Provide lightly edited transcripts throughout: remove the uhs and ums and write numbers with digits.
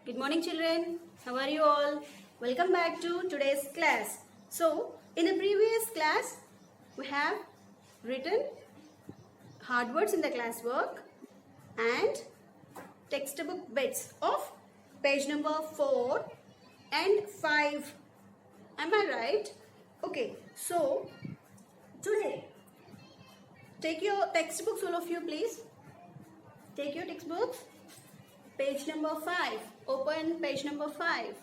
Good morning children. How are you all? Welcome back to today's class. So, in the previous class, we have written hard words in the classwork and textbook bits of page number 4 and 5. Am I right? Okay, so today, take your textbooks, all of you please. Take your textbooks. Page number 5. Open page number 5.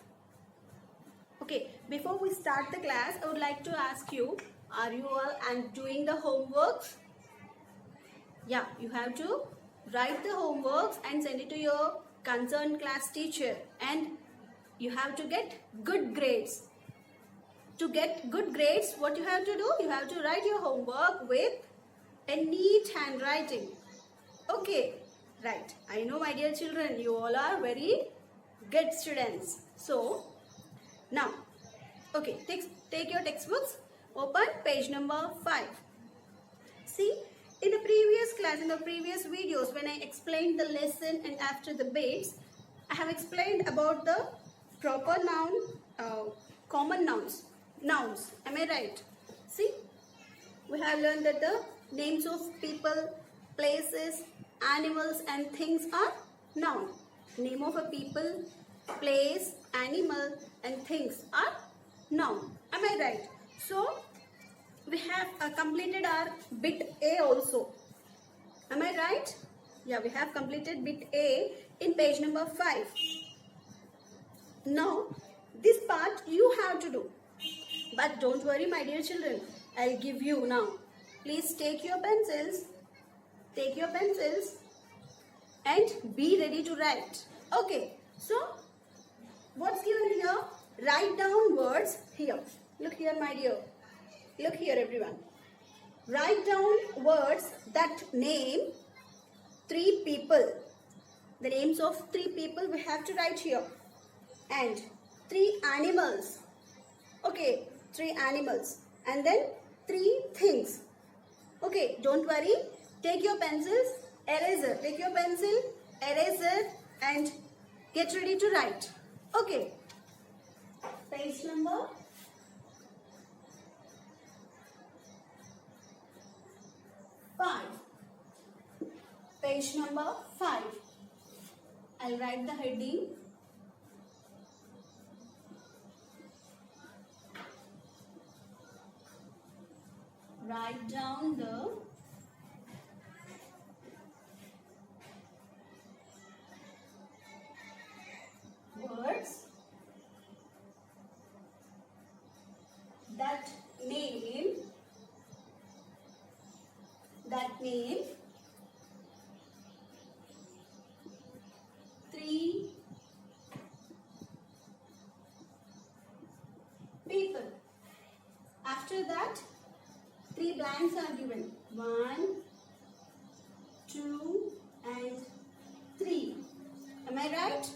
Okay, before we start the class, I would like to ask you, are you all doing the homeworks? Yeah, you have to write the homeworks and send it to your concerned class teacher, and you have to get good grades. To get good grades, what you have to do? You have to write your homework with a neat handwriting. Okay, right. I know, my dear children, you all are very good students. So, now, okay, take your textbooks, open page number 5. See, in the previous class, in the previous videos, when I explained the lesson and after the bits, I have explained about the proper noun, common nouns. Am I right? See, we have learned that the names of people, places, animals and things are noun. Name of a people, place, animal and things are noun. Am I right? So, we have completed our bit A also. Am I right? Yeah, we have completed bit A in page number 5. Now, this part you have to do. But don't worry, my dear children. I'll give you now. Please take your pencils. Take your pencils and be ready to write. Okay, so what's given here? Write down words here. Look here, my dear. Look here, everyone. Write down words that name 3 people. The names of 3 people we have to write here. And 3 animals. Okay, 3 animals. And then 3 things. Okay, don't worry. Take your pencils, eraser. Take your pencil, eraser and get ready to write. Okay. Page number 5. Page number 5. I'll write the heading. Write down the words that name 3 people. After that, 3 blanks are given. 1, 2 and 3. Am I right?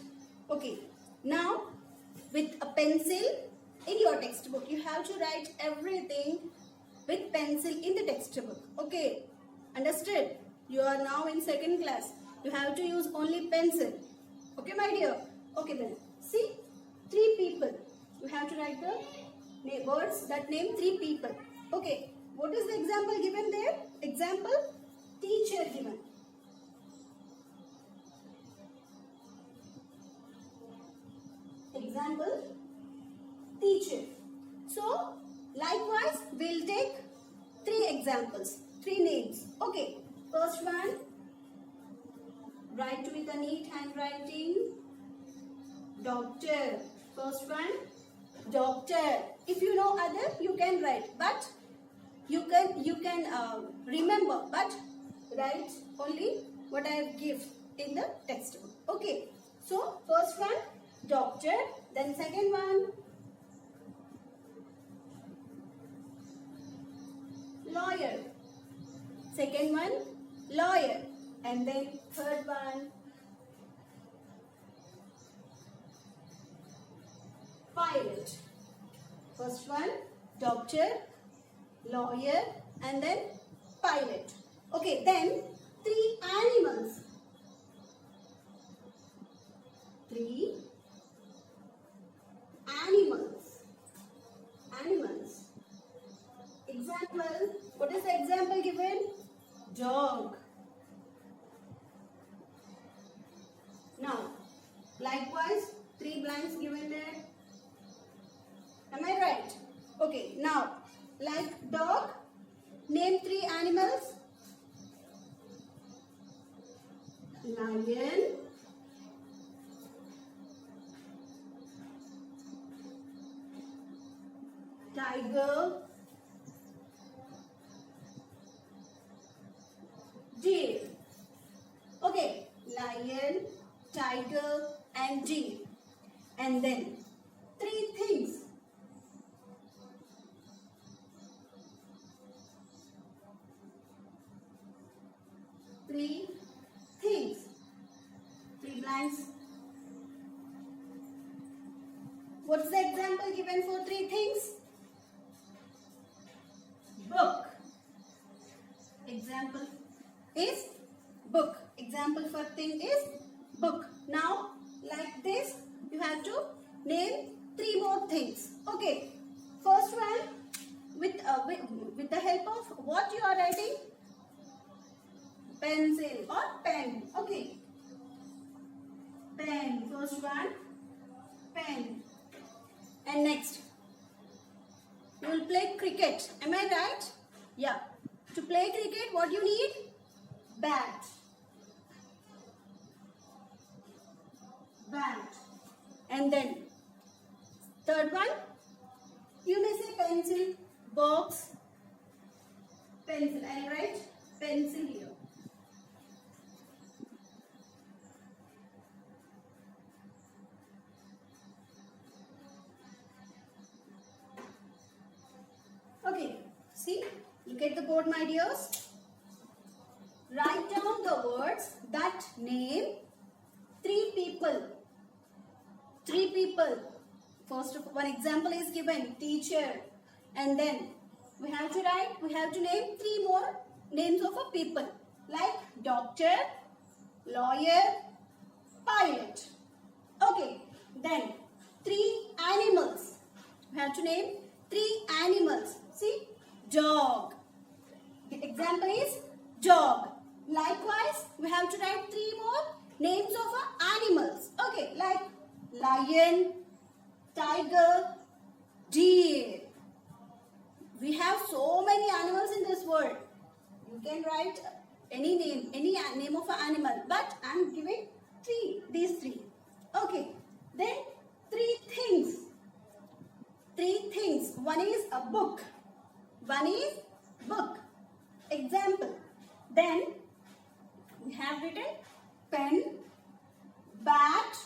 Okay. Now, with a pencil in your textbook, you have to write everything with pencil in the textbook. Okay. Understood? You are now in 2nd class. You have to use only pencil. Okay, my dear? Okay then. See, 3 people. You have to write the words that name 3 people. Okay. What is the example given there? Example, teacher given. Example, teacher. So, likewise, we'll take 3 examples, 3 names. Okay, first one, write with a neat handwriting. Doctor. First one, doctor. If you know other, you can write, but you can remember, but write only what I give in the textbook. Okay, so first one, doctor. Then second one, lawyer. Second one, lawyer. And then third one, pilot. First one, doctor, lawyer and then pilot. Okay, then 3 animals. 3 Likewise, 3 blanks given there. Am I right? Okay, now, like dog, name 3 animals. Lion, tiger, deer. Okay, lion, tiger and deer. And then 3 things. Three things. 3 blanks. What's the example given for 3 things? Book. Example is book. Example for thing is book. Now, like this, you have to name 3 more things. Okay. First one, with the help of what you are writing? Pencil or pen. Okay. Pen. First one, pen. And next, you will play cricket. Am I right? Yeah. To play cricket, what you need? Bat. Bat. And then, third one, you may say pencil, box, pencil. I write pencil here. Okay, see, look at the board, my dears. Write down the words that name 3 people. 3 people. First of one example is given, teacher. And then we have to name 3 more names of a people. Like doctor, lawyer, pilot. Okay, then 3 animals. We have to name 3 animals. See, dog. The example is dog. Likewise, we have to write 3 more names of animals. Okay, like lion, tiger, deer. We have so many animals in this world. You can write any name of an animal, but I am giving these 3. Okay, then 3 things. 3 things. One is a book. One is book. Example. Then we have written pen, bat,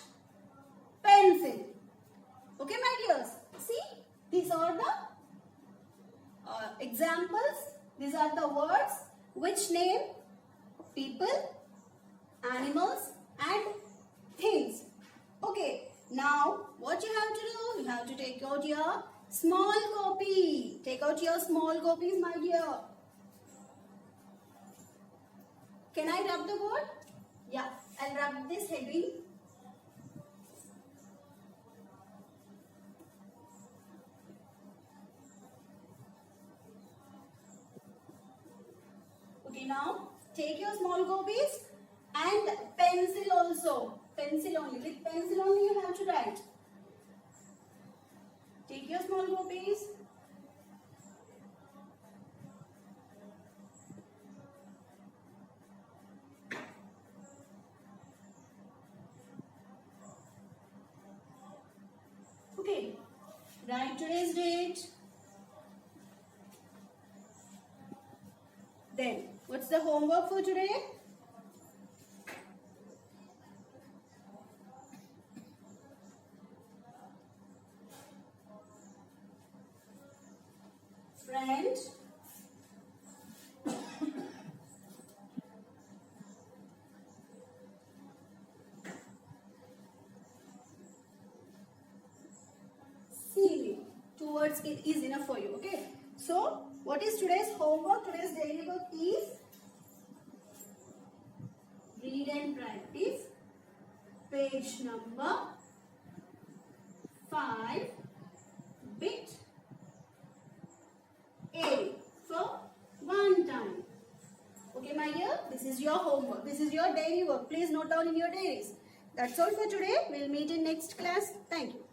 pencil. Okay, my dears. See, these are the examples. These are the words which name people, animals and things. Okay, now what you have to do? You have to take out your small copy. Take out your small copies, my dear. Can I rub the board? Yeah, I'll rub this heading. Okay, now take your small copies and pencil also. Pencil only. With pencil only you have to write. Take your small copies. Okay, write today's date. Then, what's the homework for today? Friend, see me. 2 words is enough for you, okay? So, what is today's homework? Today's daily work is read and practice. Page number 5, bit A for 1 time. Okay, my dear, this is your homework. This is your daily work. Please note down in your diaries. That's all for today. We'll meet in next class. Thank you.